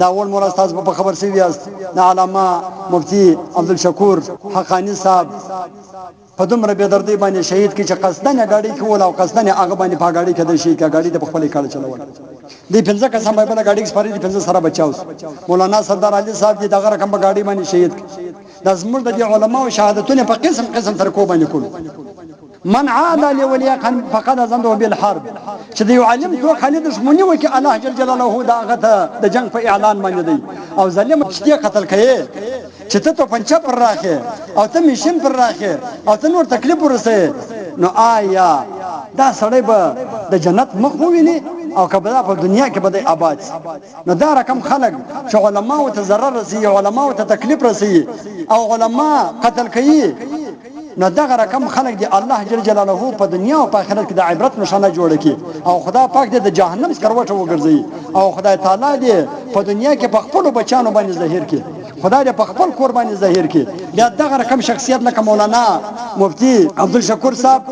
دا اول مور استاد په خبر سی ویاست د علامه مفتی عبدالشکور حقانی صاحب په دومره بې دردۍ باندې شهید کی چې قصدن غاډي کول او قصدن هغه باندې په غاډي کې د شي کې غاډي د خپل کال چلول دی 15 کسان به بل غاډي سپاري 15 سره بچاوس مولانا سردار علي صاحب دې دغه رقم په غاډي باندې شهید د زموږ د علماء او شهادتونه په قسم قسم تر کو باندې کول من عاد لولي فقد ظنه بالحرب چې دی علم تو خالد دشمنی وکي الله جل جلاله دا غته د جنگ په اعلان باندې دی او ظالم چې قتل کړي چې ته پنچا پر راخه او ته میشن پر راخه او ته نور تکلیف ورسې نو آیا دا سړی به د جنت مخ وویني او کبدا په دنیا کې به آباد نو دا رقم خلق چې علما او ته ضرر رسي علما او ته تکلیف رسي او علما قتل کوي نو دغه رقم خلق دی الله جل جلاله په دنیا او په آخرت کې د عبرت نشانه جوړ کړي او خدا پاک دې د جهنم سکروټه وګرځي او خدای تعالی دې په دنیا کې په خپل بچانو باندې ظاهر کړي خدای دې په خپل کور باندې ظاهر کړي بیا دغه رقم شخصیت لکه مولانا مفتی عبدالشکور صاحب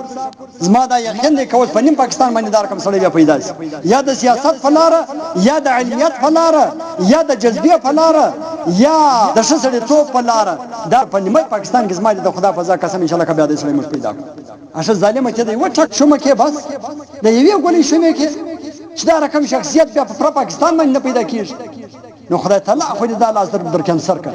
زما دا یقین دی کوم په نیم پاکستان باندې دا رقم سړی پیدا شي یا د سیاست فلاره یا د علمیت فلاره یا د جذبیه فلاره یا د شسړی توپ فلاره دا په نیمه پاکستان کې زما د خدا فضا قسم ان شاء الله کبه د اسلام پیدا اشه ظالم ته دی وټک شوم کې بس د یوې ګولې شوم کې چې دا رقم شخصیت بیا په پاکستان باندې نه پیدا کیږي نو خدای تعالی خو دې د لاسر در کینسر کړ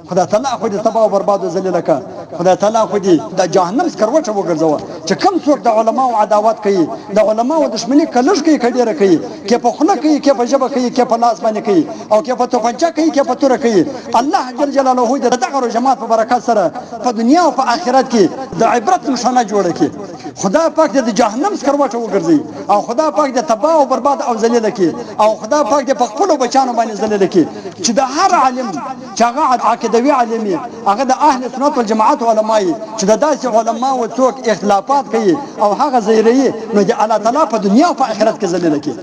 خدای تعالی خو دې تباہ او برباد او ذلیل کړ خدای تعالی خو دې د جهنم سکروټه وګرځاوه چې کم څوک د علماو عداوت کوي د علماو دښمنی کلش کوي کډیره کوي کې په خله کوي کې په جبه کوي کې په لاس باندې کوي او کې په توپنچه کوي کې په تور کوي الله جل جلاله دې دغه جماعت په برکات سره په دنیا او په آخرت کې د عبرت نشانه جوړ کړي خدا پاک دې د جهنم سکروټه وګرځي او خدا پاک دې تباہ او برباد او ذلیل کړي او خدا پاک دې په خپل بچانو باندې ذلیل کړي چې د هر عالم چې هغه عقیدوي عالم هغه د اهل سنت والجماعت علماء چې د داسې علما او څوک اختلافات کوي او هغه زیری نو د الله تعالی په دنیا او په آخرت کې ذلیل کړي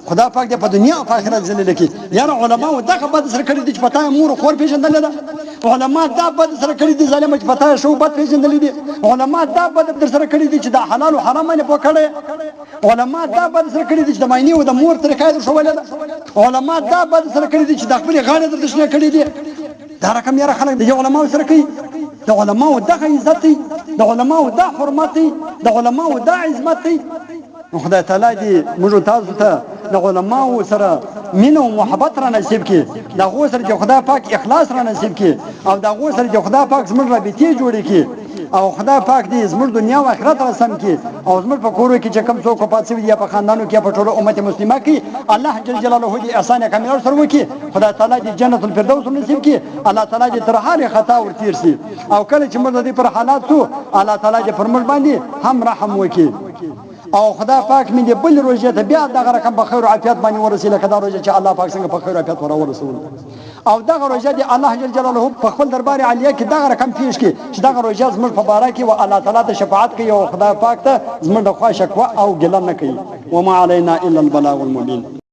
خدا پاک دې په دنیا او په آخرت ذلیل کړي یاره علما او دغه بد سره کړی دي چې پتا مور خور پیژندل ده علما دا بد سره کړی دي ظالم چې پتا شو بد پیژندل دي علما دا بد سره کړی دي چې د حلال او حرام نه پوکړي علما دا بد سره کړی دي چې د ماینه او د مور طریقې شوول ده علما دا بد سره کړی دي چې د خپل غاړه د دښنه کړی دي دا رقم یاره خلک د علما سره کوي د علما دغه عزت د علما د حرمت د علما د عظمت خدای تعالی دې موږ تاسو ته د علما سره مینه او محبت را نصیب کړي د غو سره چې خدای پاک اخلاص را نصیب کړي او د غو سره چې خدای پاک زموږ رابطې جوړې کړي او خدای پاک دې زموږ دنیا او آخرت را سم کړي او زموږ په کورو کې چې کوم څوک پات شوی یا په خاندانو کې په ټولو امت مسلمه کې الله جل جلاله دې احسان کامل سره وکړي خدای تعالی دې جنت الفردوس نصیب کړي الله تعالی دې تر هر خطا ورتیر شي او کله چې موږ دې پر حالات سو الله تعالی دې پر موږ باندې هم رحم وکړي او خدا پاک مې دې بل روزه ته بیا دغه رقم په خیر او عافیت باندې ورسېله کدا روزه چې الله پاک څنګه په خیر او عافیت ورسول او دغه روزه دې الله جل جلاله په خپل دربار عالیه کې دغه رقم پیش کړي چې دغه روزه زموږ په باره کې او الله تعالی ته شفاعت کوي او خدا پاک ته زموږ د خوا شکوا او ګیله نه کوي وما علينا الا البلاغ المبين